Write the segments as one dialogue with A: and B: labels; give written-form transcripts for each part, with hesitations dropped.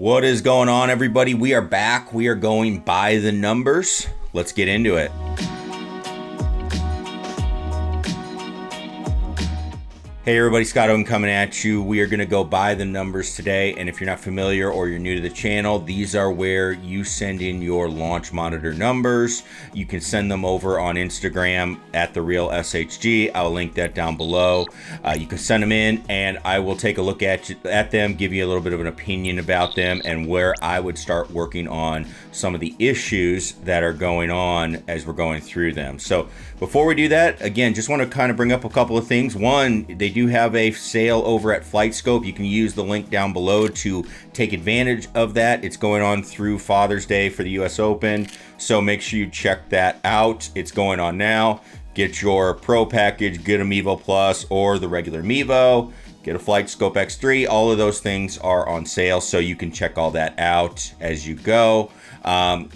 A: What is going on, everybody? We are back. We are going by the numbers. Let's get into it. Hey everybody, Scott Owen coming at you. We are going to go by the numbers today, and if you're not familiar or you're new to the channel, these are where you send in your launch monitor numbers. You can send them over on Instagram at @TheRealSHG. I'll link that down below. You can send them in, and I will take a look at them, give you a little bit of an opinion about them, and where I would start working on some of the issues that are going on as we're going through them. So before we do that, again, just want to kind of bring up a couple of things. One, they do have a sale over at Flightscope. You can use the link down below to take advantage of that. It's going on through Father's Day for the US Open, so make sure you check that out. It's going on now. Get your Pro package, get a Mevo Plus or the regular Mevo, get a Flightscope X3. All of those things are on sale, so you can check all that out as you go.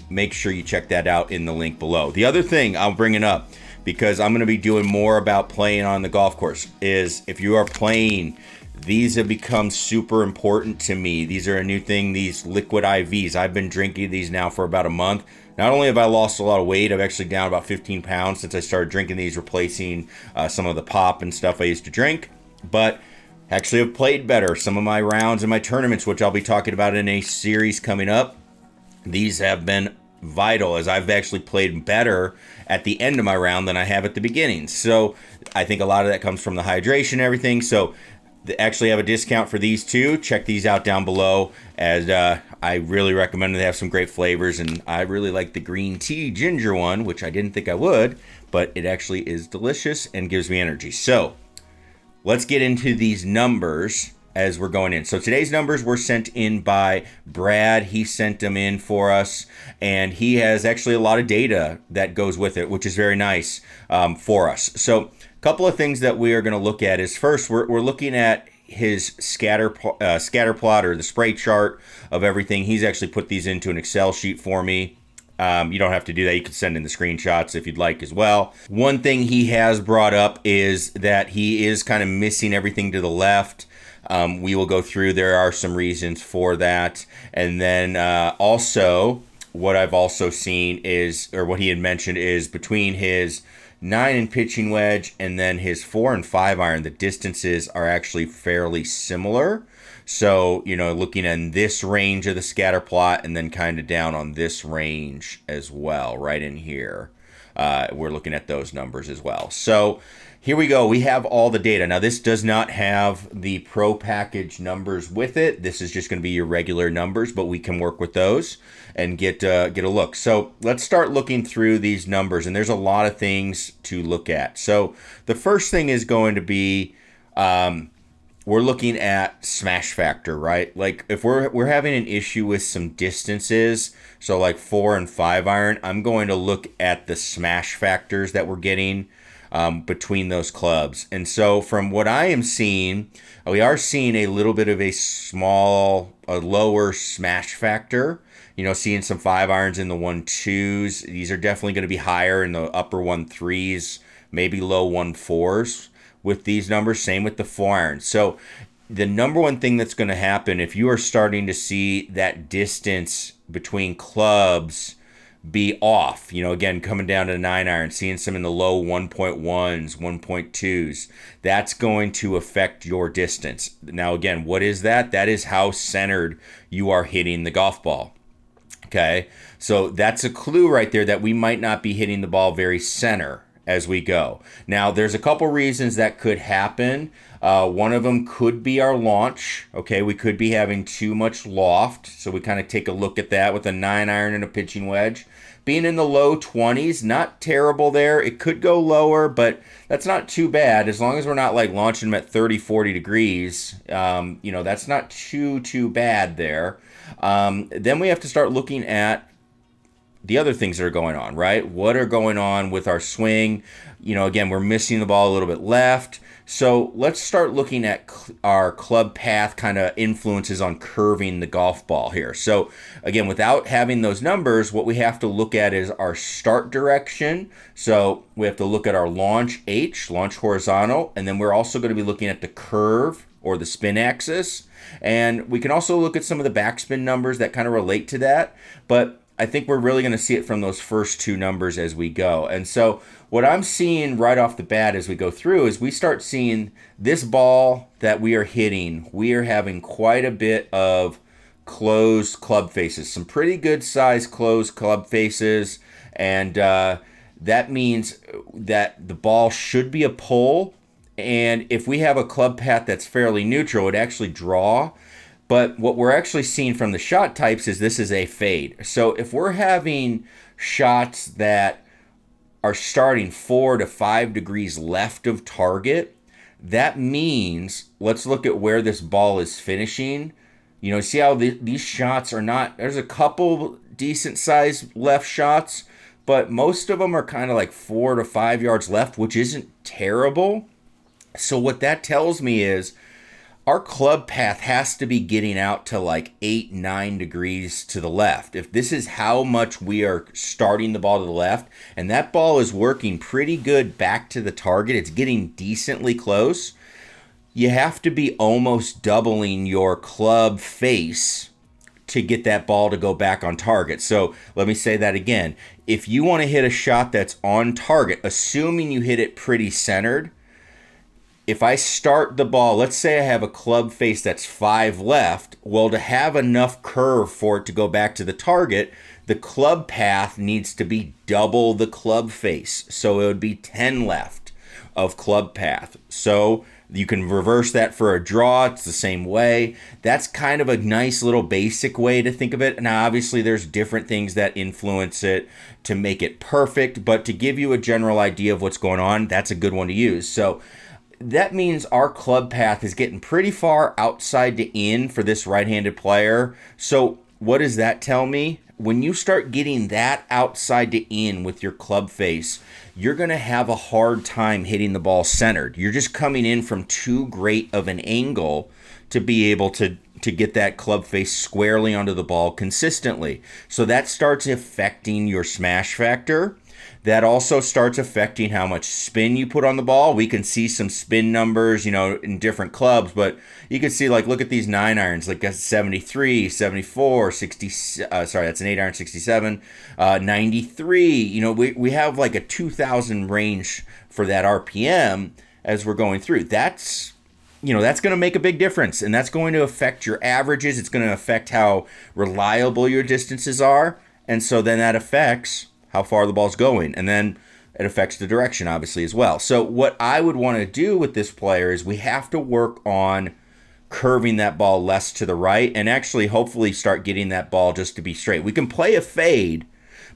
A: Make sure you check that out in the link below. The other thing I'll bring it up, because I'm going to be doing more about playing on the golf course, is if you are playing, these have become super important to me. These are a new thing, these liquid IVs. I've been drinking these now for about a month. Not only have I lost a lot of weight, I've actually down about 15 pounds since I started drinking these, replacing some of the pop and stuff I used to drink, but actually have played better. Some of my rounds and my tournaments, which I'll be talking about in a series coming up, these have been vital, as I've actually played better at the end of my round than I have at the beginning. So I think a lot of that comes from the hydration and everything. So they actually have a discount for these too. Check these out down below, as I really recommend them. They have some great flavors, and I really like the green tea ginger one, which I didn't think I would, but it actually is delicious and gives me energy. So let's get into these numbers as we're going in. So today's numbers were sent in by Brad. He sent them in for us, and he has actually a lot of data that goes with it, which is very nice for us. So a couple of things that we are going to look at is, first, we're looking at his scatter plot, or the spray chart of everything. He's actually put these into an Excel sheet for me. You don't have to do that. You can send in the screenshots if you'd like as well. One thing he has brought up is that he is kind of missing everything to the left. We will go through. There are some reasons for that. And then also, what I've also seen is, or what he had mentioned is, between his 9 pitching wedge and then his 4 and 5 iron, the distances are actually fairly similar. So, looking in this range of the scatter plot and then kind of down on this range as well, right in here. We're looking at those numbers as well. So here we go. We have all the data. Now, this does not have the Pro package numbers with it. This is just going to be your regular numbers, but we can work with those and get a look. So let's start looking through these numbers, and there's a lot of things to look at. So the first thing is going to be, we're looking at smash factor, right? Like if we're having an issue with some distances, so like 4 and 5 iron, I'm going to look at the smash factors that we're getting between those clubs. And so from what I am seeing, we are seeing a little bit of a lower smash factor. Seeing some 5 irons in the 1.2s. These are definitely going to be higher in the upper 1.3s, maybe low 1.4s with these numbers. Same with the 4 irons. So the number one thing that's going to happen, if you are starting to see that distance between clubs be off, again, coming down to the 9 iron, seeing some in the low 1.1s, 1.2s, that's going to affect your distance. Now, again, what is that? That is how centered you are hitting the golf ball. Okay, so that's a clue right there that we might not be hitting the ball very center as we go. Now, there's a couple reasons that could happen. One of them could be our launch. Okay, we could be having too much loft, so we kind of take a look at that with a 9 iron and a pitching wedge. Being in the low 20s, not terrible there. It could go lower, but that's not too bad as long as we're not like launching them at 30, 40 degrees. That's not too bad there. Then we have to start looking at the other things that are going on, right? What are going on with our swing? Again, we're missing the ball a little bit left. So let's start looking at our club path kind of influences on curving the golf ball here. So again, without having those numbers, what we have to look at is our start direction. So we have to look at our launch H, launch horizontal, and then we're also going to be looking at the curve or the spin axis. And we can also look at some of the backspin numbers that kind of relate to that. But I think we're really going to see it from those first two numbers as we go. And so what I'm seeing right off the bat as we go through is we start seeing this ball that we are hitting. We are having quite a bit of closed club faces, some pretty good sized closed club faces. And that means that the ball should be a pull. And if we have a club path that's fairly neutral, it actually draw. But what we're actually seeing from the shot types is this is a fade. So if we're having shots that are starting 4 to 5 degrees left of target, that means, let's look at where this ball is finishing. You know, see how these shots are not, there's a couple decent sized left shots, but most of them are kind of like 4 to 5 yards left, which isn't terrible. So what that tells me is our club path has to be getting out to like 8-9 degrees to the left. If this is how much we are starting the ball to the left, and that ball is working pretty good back to the target, it's getting decently close, you have to be almost doubling your club face to get that ball to go back on target. So let me say that again. If you want to hit a shot that's on target, assuming you hit it pretty centered, if I start the ball, let's say I have a club face that's 5 left, well, to have enough curve for it to go back to the target, the club path needs to be double the club face. So it would be 10 left of club path. So you can reverse that for a draw. It's the same way. That's kind of a nice little basic way to think of it. Now, obviously, there's different things that influence it to make it perfect, but to give you a general idea of what's going on, that's a good one to use. So that means our club path is getting pretty far outside to in for this right-handed player. So what does that tell me? When you start getting that outside to in with your club face, you're going to have a hard time hitting the ball centered. You're just coming in from too great of an angle to be able to get that club face squarely onto the ball consistently. So that starts affecting your smash factor. That also starts affecting how much spin you put on the ball. We can see some spin numbers, you know, in different clubs, but you can see, like, look at these 9 irons, like a 73, 74, 60, that's an 8 iron 67, 93. You know, we have like a 2,000 range for that RPM as we're going through. That's going to make a big difference, and that's going to affect your averages. It's going to affect how reliable your distances are, and so then that affects how far the ball's going, and then it affects the direction, obviously, as well. So what I would want to do with this player is we have to work on curving that ball less to the right and actually hopefully start getting that ball just to be straight. We can play a fade,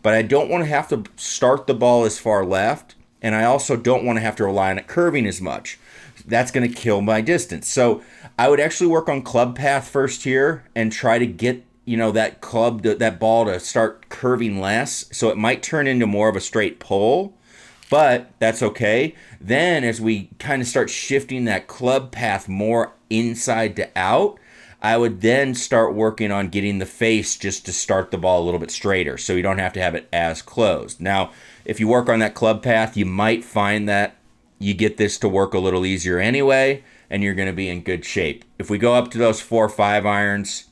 A: but I don't want to have to start the ball as far left, and I also don't want to have to rely on it curving as much. That's going to kill my distance. So I would actually work on club path first here and try to get that ball to start curving less. So it might turn into more of a straight pull, but that's okay. Then as we kind of start shifting that club path more inside to out, I would then start working on getting the face just to start the ball a little bit straighter so you don't have to have it as closed. Now, if you work on that club path, you might find that you get this to work a little easier anyway, and you're going to be in good shape. If we go up to those 4 or 5 irons,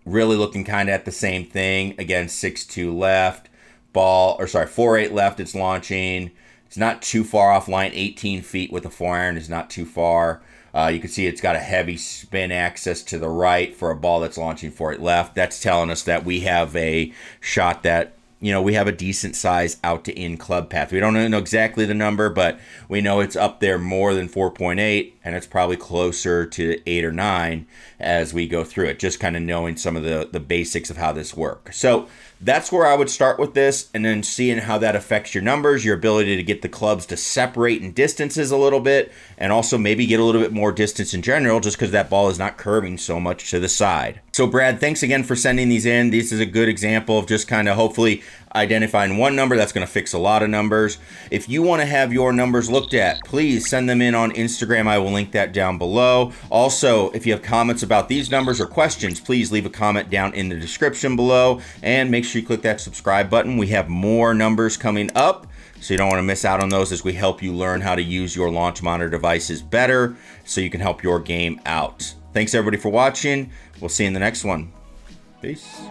A: really looking kind of at the same thing. Again, 6-2 left, 4-8 left, it's launching. It's not too far off line. 18 feet with a 4-iron is not too far. You can see it's got a heavy spin axis to the right for a ball that's launching 4-8 left. That's telling us that we have a shot that, we have a decent size out to in club path. We don't know exactly the number, but we know it's up there more than 4.8, and it's probably closer to 8 or 9 as we go through it, just kind of knowing some of the basics of how this works. So that's where I would start with this, and then seeing how that affects your numbers, your ability to get the clubs to separate in distances a little bit, and also maybe get a little bit more distance in general just because that ball is not curving so much to the side. So Brad, thanks again for sending these in. This is a good example of just kind of hopefully identifying one number that's going to fix a lot of numbers. If you want to have your numbers looked at, please send them in on Instagram. I will link that down below. Also, if you have comments about these numbers or questions, please leave a comment down in the description below, and make sure you click that subscribe button. We have more numbers coming up. So you don't want to miss out on those as we help you learn how to use your launch monitor devices better so you can help your game out. Thanks everybody for watching. We'll see you in the next one. Peace.